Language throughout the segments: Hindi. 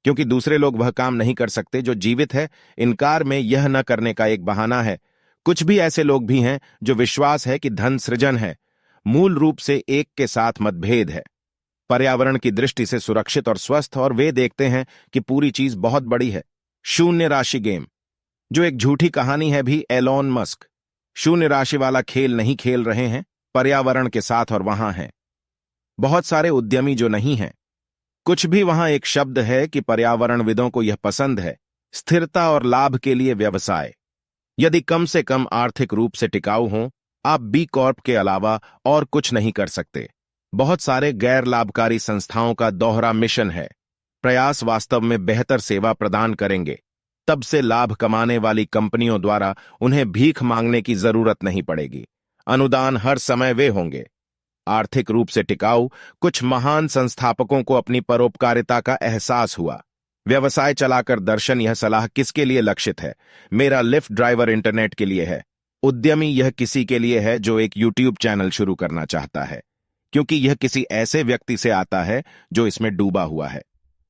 क्योंकि दूसरे लोग वह काम नहीं कर सकते जो जीवित है। इनकार में यह न करने का एक बहाना है। कुछ भी ऐसे लोग भी हैं जो विश्वास है कि धन सृजन है, मूल रूप से एक के साथ मतभेद है, पर्यावरण की दृष्टि से सुरक्षित और स्वस्थ, और वे देखते हैं कि पूरी चीज बहुत बड़ी है। शून्य राशि गेम, जो एक झूठी कहानी है भी। एलोन मस्क शून्य राशि वाला खेल नहीं खेल रहे हैं, पर्यावरण के साथ, और वहां हैं बहुत सारे उद्यमी जो नहीं हैं। कुछ भी वहां एक शब्द है कि पर्यावरणविदों को यह पसंद है, स्थिरता और लाभ के लिए व्यवसाय। यदि कम से कम आर्थिक रूप से टिकाऊ हों, आप बी कॉर्प के अलावा और कुछ नहीं कर सकते। बहुत सारे गैर लाभकारी संस्थाओं का दोहरा मिशन है। प्रयास वास्तव में बेहतर सेवा प्रदान करेंगे, तब से लाभ कमाने वाली कंपनियों द्वारा उन्हें भीख मांगने की जरूरत नहीं पड़ेगी। अनुदान हर समय वे होंगे। आर्थिक रूप से टिकाऊ, कुछ महान संस्थापकों को अपनी परोपकारिता का एहसास हुआ। व्यवसाय चलाकर दर्शन, यह सलाह किसके लिए लक्षित है? मेरा लिफ्ट ड्राइवर इंटरनेट के लिए है। उद्यमी, यह किसी के लिए है जो एक यूट्यूब चैनल शुरू करना चाहता है, क्योंकि यह किसी ऐसे व्यक्ति से आता है जो इसमें डूबा हुआ है।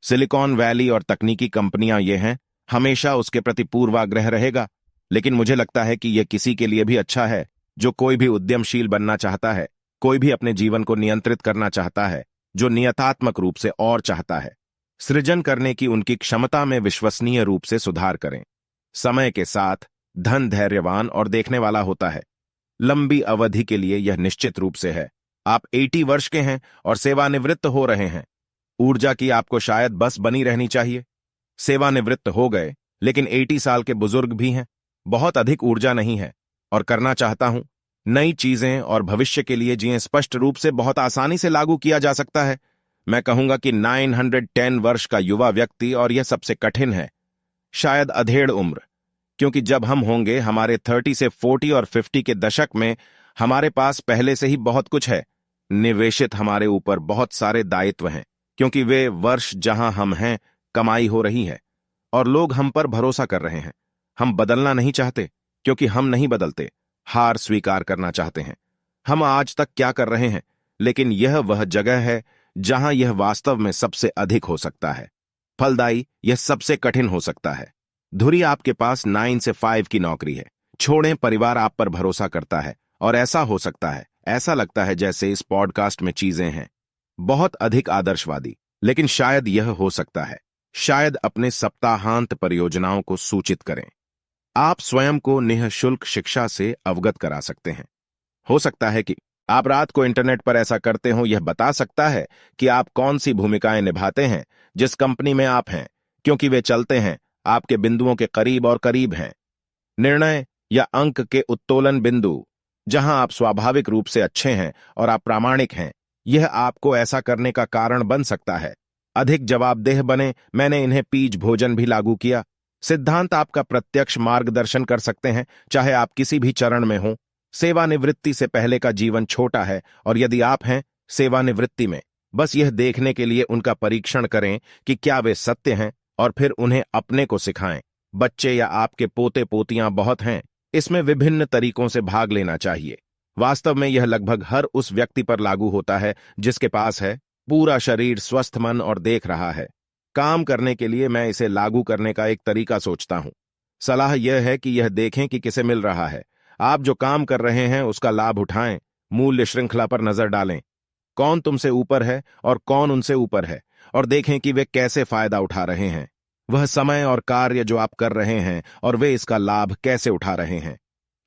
सिलिकॉन वैली और तकनीकी कंपनियां ये हैं, हमेशा उसके प्रति पूर्वाग्रह रहेगा। लेकिन मुझे लगता है कि यह किसी के लिए भी अच्छा है जो कोई भी उद्यमशील बनना चाहता है, कोई भी अपने जीवन को नियंत्रित करना चाहता है, जो नियतात्मक रूप से और चाहता है। सृजन करने की उनकी क्षमता में विश्वसनीय रूप से सुधार करें। समय के साथ धन धैर्यवान और देखने वाला होता है। लंबी अवधि के लिए यह निश्चित रूप से है। आप 80 वर्ष के हैं और सेवानिवृत्त हो रहे हैं। ऊर्जा की आपको शायद बस बनी रहनी चाहिए। सेवानिवृत्त हो गए, लेकिन 80 साल के बुजुर्ग भी हैं। बहुत अधिक ऊर्जा नहीं है और करना चाहता हूं। नई चीजें और भविष्य के लिए जिए स्पष्ट रूप से बहुत आसानी से लागू किया जा सकता है। मैं कहूंगा कि 910 वर्ष का युवा व्यक्ति, और यह सबसे कठिन है, शायद अधेड़ उम्र, क्योंकि जब हम होंगे हमारे 30 से 40 और 50 के दशक में, हमारे पास पहले से ही बहुत कुछ है। निवेशित हमारे ऊपर बहुत सारे दायित्व हैं, क्योंकि वे वर्ष जहां हम हैं कमाई हो रही है और लोग हम पर भरोसा कर रहे हैं। हम बदलना नहीं चाहते क्योंकि हम नहीं बदलते, हार स्वीकार करना चाहते हैं। हम आज तक क्या कर रहे हैं, लेकिन यह वह जगह है जहां यह वास्तव में सबसे अधिक हो सकता है फलदायी, यह सबसे कठिन हो सकता है। धुरी, आपके पास 9 से 5 की नौकरी है। छोड़ें, परिवार आप पर भरोसा करता है, और ऐसा हो सकता है, ऐसा लगता है जैसे इस पॉडकास्ट में चीजें हैं बहुत अधिक आदर्शवादी, लेकिन शायद यह हो सकता है। शायद अपने सप्ताहांत परियोजनाओं को सूचित करें। आप स्वयं को निःशुल्क शिक्षा से अवगत करा सकते हैं। हो सकता है कि आप रात को इंटरनेट पर ऐसा करते हो। यह बता सकता है कि आप कौन सी भूमिकाएं निभाते हैं जिस कंपनी में आप हैं, क्योंकि वे चलते हैं, आपके बिंदुओं के करीब और करीब हैं। निर्णय या अंक के उत्तोलन बिंदु, जहां आप स्वाभाविक रूप से अच्छे हैं और आप प्रामाणिक हैं, यह आपको ऐसा करने का कारण बन सकता है। अधिक जवाबदेह बने, मैंने इन्हें पीज भोजन भी लागू किया। सिद्धांत आपका प्रत्यक्ष मार्गदर्शन कर सकते हैं, चाहे आप किसी भी चरण में हों। सेवानिवृत्ति से पहले का जीवन छोटा है, और यदि आप हैं सेवानिवृत्ति में, बस यह देखने के लिए उनका परीक्षण करें कि क्या वे सत्य हैं, और फिर उन्हें अपने को सिखाएं। बच्चे या आपके पोते पोतियां बहुत हैं, इसमें विभिन्न तरीकों से भाग लेना चाहिए। वास्तव में यह लगभग हर उस व्यक्ति पर लागू होता है जिसके पास है पूरा शरीर, स्वस्थ मन और देख रहा है। काम करने के लिए मैं इसे लागू करने का एक तरीका सोचता हूं। सलाह यह है कि यह देखें कि किसे मिल रहा है। आप जो काम कर रहे हैं उसका लाभ उठाएं। मूल्य श्रृंखला पर नजर डालें, कौन तुमसे ऊपर है और कौन उनसे ऊपर है, और देखें कि वे कैसे फायदा उठा रहे हैं। वह समय और कार्य जो आप कर रहे हैं, और वे इसका लाभ कैसे उठा रहे हैं।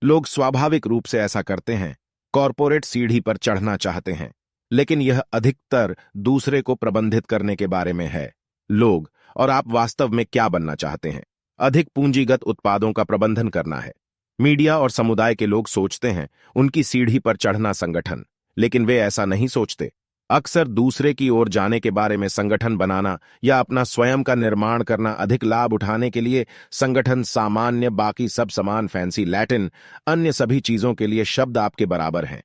लोग स्वाभाविक रूप से ऐसा करते हैं, कॉरपोरेट सीढ़ी पर चढ़ना चाहते हैं, लेकिन यह अधिकतर दूसरे को प्रबंधित करने के बारे में है। लोग और आप वास्तव में क्या बनना चाहते हैं? अधिक पूंजीगत उत्पादों का प्रबंधन करना है। मीडिया और समुदाय के लोग सोचते हैं उनकी सीढ़ी पर चढ़ना संगठन, लेकिन वे ऐसा नहीं सोचते। अक्सर दूसरे की ओर जाने के बारे में संगठन बनाना या अपना स्वयं का निर्माण करना, अधिक लाभ उठाने के लिए संगठन सामान्य, बाकी सब समान, फैंसी, लैटिन, अन्य सभी चीजों के लिए शब्द आपके बराबर हैं।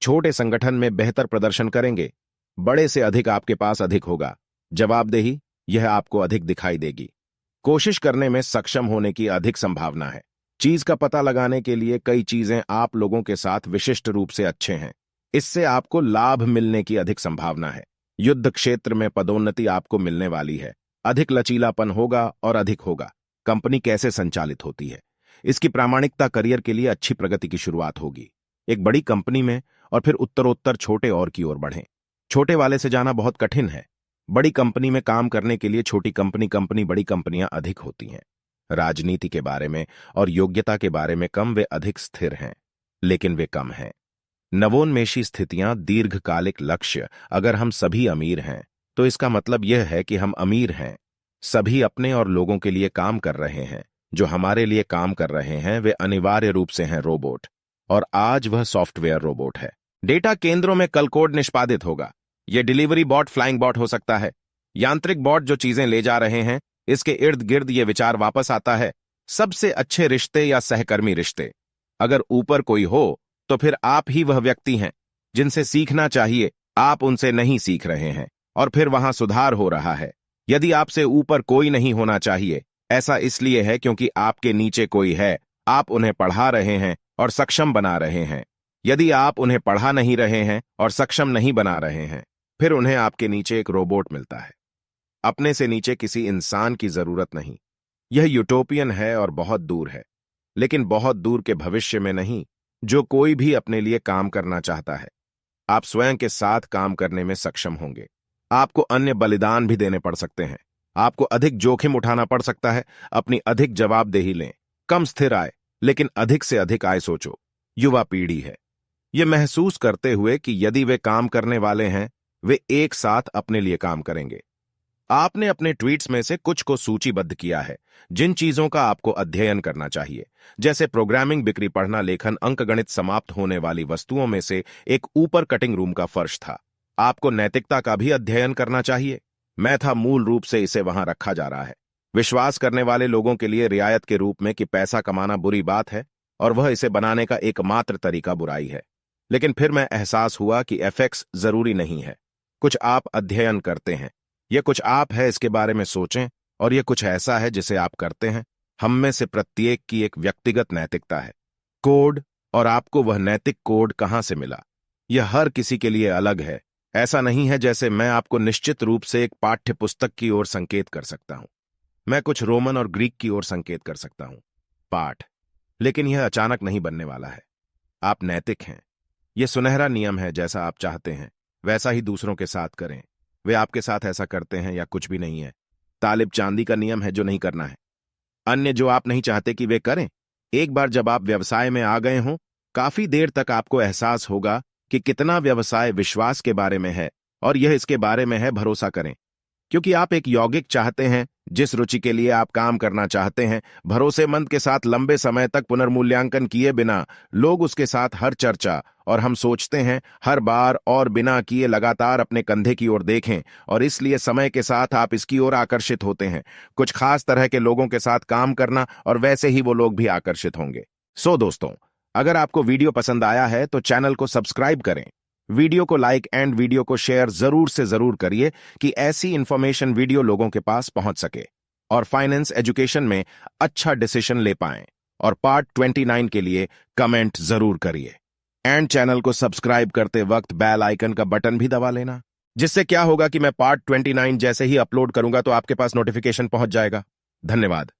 छोटे संगठन में बेहतर प्रदर्शन करेंगे, बड़े से अधिक आपके पास अधिक होगा। जवाबदेही, यह आपको अधिक दिखाई देगी। कोशिश करने में सक्षम होने की अधिक संभावना है। चीज का पता लगाने के लिए कई चीजें आप लोगों के साथ विशिष्ट रूप से अच्छे हैं, इससे आपको लाभ मिलने की अधिक संभावना है। युद्ध क्षेत्र में पदोन्नति आपको मिलने वाली है। अधिक लचीलापन होगा और अधिक होगा। कंपनी कैसे संचालित होती है, इसकी प्रामाणिकता करियर के लिए अच्छी प्रगति की शुरुआत होगी। एक बड़ी कंपनी में और फिर उत्तरोत्तर छोटे और की ओर बढ़ें। छोटे वाले से जाना बहुत कठिन है। बड़ी कंपनी में काम करने के लिए छोटी कंपनी बड़ी कंपनियां अधिक होती हैं। राजनीति के बारे में और योग्यता के बारे में कम, वे अधिक स्थिर हैं, लेकिन वे कम हैं। नवोन्मेषी स्थितियां, दीर्घकालिक लक्ष्य। अगर हम सभी अमीर हैं तो इसका मतलब यह है कि हम अमीर हैं। सभी अपने और लोगों के लिए काम कर रहे हैं। जो हमारे लिए काम कर रहे हैं वे अनिवार्य रूप से हैं रोबोट, और आज वह सॉफ्टवेयर रोबोट है। डेटा केंद्रों में कल कोड निष्पादित होगा। यह डिलीवरी बॉट, फ्लाइंग बॉट हो सकता है। यांत्रिक बॉट जो चीजें ले जा रहे हैं, इसके इर्द गिर्द ये विचार वापस आता है, सबसे अच्छे रिश्ते या सहकर्मी रिश्ते। अगर ऊपर कोई हो तो फिर आप ही वह व्यक्ति हैं जिनसे सीखना चाहिए। आप उनसे नहीं सीख रहे हैं और फिर वहां सुधार हो रहा है। यदि आपसे ऊपर कोई नहीं होना चाहिए, ऐसा इसलिए है क्योंकि आपके नीचे कोई है। आप उन्हें पढ़ा रहे हैं और सक्षम बना रहे हैं। यदि आप उन्हें पढ़ा नहीं रहे हैं और सक्षम नहीं बना रहे हैं, फिर उन्हें आपके नीचे एक रोबोट मिलता है। अपने से नीचे किसी इंसान की जरूरत नहीं। यह यूटोपियन है और बहुत दूर है, लेकिन बहुत दूर के भविष्य में नहीं। जो कोई भी अपने लिए काम करना चाहता है, आप स्वयं के साथ काम करने में सक्षम होंगे। आपको अन्य बलिदान भी देने पड़ सकते हैं। आपको अधिक जोखिम उठाना पड़ सकता है। अपनी अधिक जवाबदेही लें। कम स्थिर आय, लेकिन अधिक से अधिक आय सोचो। युवा पीढ़ी है, यह महसूस करते हुए कि यदि वे काम करने वाले हैं, वे एक साथ अपने लिए काम करेंगे। आपने अपने ट्वीट्स में से कुछ को सूचीबद्ध किया है जिन चीजों का आपको अध्ययन करना चाहिए, जैसे प्रोग्रामिंग, बिक्री, पढ़ना, लेखन, अंकगणित। समाप्त होने वाली वस्तुओं में से एक ऊपर कटिंग रूम का फर्श था। आपको नैतिकता का भी अध्ययन करना चाहिए। मैं था मूल रूप से इसे वहां रखा जा रहा है, विश्वास करने वाले लोगों के लिए रियायत के रूप में कि पैसा कमाना बुरी बात है और वह इसे बनाने का एकमात्र तरीका बुराई है। लेकिन फिर मैं एहसास हुआ कि एफएक्स जरूरी नहीं है। कुछ आप अध्ययन करते हैं, यह कुछ आप है, इसके बारे में सोचें, और यह कुछ ऐसा है जिसे आप करते हैं। हम में से प्रत्येक की एक व्यक्तिगत नैतिकता है, कोड, और आपको वह नैतिक कोड कहां से मिला, यह हर किसी के लिए अलग है। ऐसा नहीं है जैसे मैं आपको निश्चित रूप से एक पाठ्य पुस्तक की ओर संकेत कर सकता हूं। मैं कुछ रोमन और ग्रीक की ओर संकेत कर सकता हूं, पाठ, लेकिन यह अचानक नहीं बनने वाला है। आप नैतिक हैं। यह सुनहरा नियम है, जैसा आप चाहते हैं वैसा ही दूसरों के साथ करें। वे आपके साथ ऐसा करते हैं या कुछ भी नहीं है। तालिब चांदी का नियम है, जो नहीं करना है, अन्य जो आप नहीं चाहते कि वे करें। एक बार जब आप व्यवसाय में आ गए हों, काफी देर तक आपको एहसास होगा कि कितना व्यवसाय विश्वास के बारे में है और यह इसके बारे में है भरोसा करें, क्योंकि आप एक यौगिक चाहते हैं जिस रुचि के लिए आप काम करना चाहते हैं। भरोसेमंद के साथ लंबे समय तक पुनर्मूल्यांकन किए बिना लोग उसके साथ हर चर्चा, और हम सोचते हैं हर बार और बिना किए लगातार अपने कंधे की ओर देखें, और इसलिए समय के साथ आप इसकी ओर आकर्षित होते हैं। कुछ खास तरह के लोगों के साथ काम करना, और वैसे ही वो लोग भी आकर्षित होंगे। सो दोस्तों, अगर आपको वीडियो पसंद आया है तो चैनल को सब्सक्राइब करें, वीडियो को लाइक एंड वीडियो को शेयर जरूर से जरूर करिए कि ऐसी इंफॉर्मेशन वीडियो लोगों के पास पहुंच सके और फाइनेंस एजुकेशन में अच्छा डिसीजन ले पाएं। और पार्ट 29 के लिए कमेंट जरूर करिए, एंड चैनल को सब्सक्राइब करते वक्त बेल आइकन का बटन भी दबा लेना, जिससे क्या होगा कि मैं पार्ट 29 जैसे ही अपलोड करूंगा तो आपके पास नोटिफिकेशन पहुंच जाएगा। धन्यवाद।